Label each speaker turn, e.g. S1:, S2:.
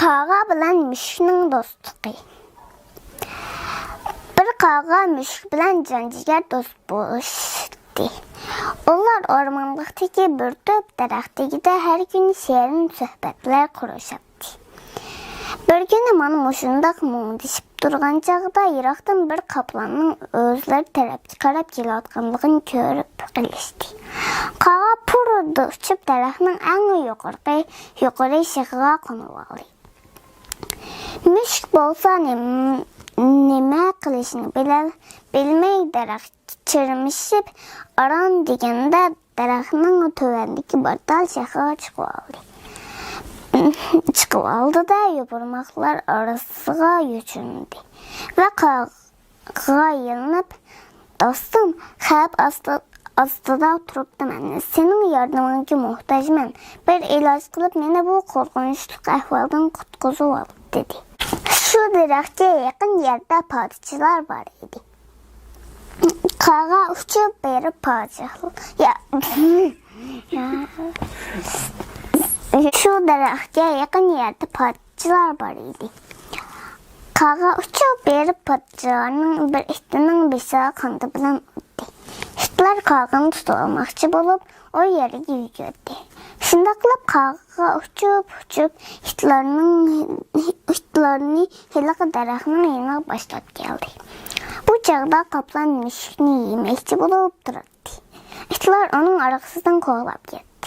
S1: Qağa bilan müşkning dostluğu. Bir qağa müşk bilan janjigar dost bo'lishdi. Ular ormanlıqdagi bir to'p daraxtagida har kuni shirin suhbatlar qurishadi. Bir kuni mana mushundaq muңdashib turgan chaqda yiroqdan bir qaplanning o'zlari tarafga qarab kelayotganligini ko'rib qilishdi. Qağa purda uchib daraxtning eng yuqori shig'iga qo'nib oldi. Müşk bo'lsa nima qilishini bilmay daraxt chirmishib aram deganda daraxtning tuvandagi bir dal shag'iga chiqib oldi-da yopirmoqlar orasiga yo'chindi va qaqaga yalinib, "Do'stim, xavf ostida turibman. Sening yordamingga muhtojman. Bir iloj qilib meni bu qo'rqinchli ahvoldan qutqizib ol", dedi. Shu daraxtga yaqin yerda podsholar bor edi. Qağa uchib berib Shu daraxtga yaqin yerda podsholar bor edi. Qağa uchib berib podsholarning bir itining beshig'i qandi bilan o'tdi. Itlar qağani tutib olmoqchi bo'lib, o yerga yugurdi. Shunday qilib qağa uchib itlarni hiliqi daraxtning yoniga boshlab keldi. Bu chaqda qaplan mushukni yemoqchi bo'lib turardi. Itlar uning orqasidan qo'g'lab ketdi.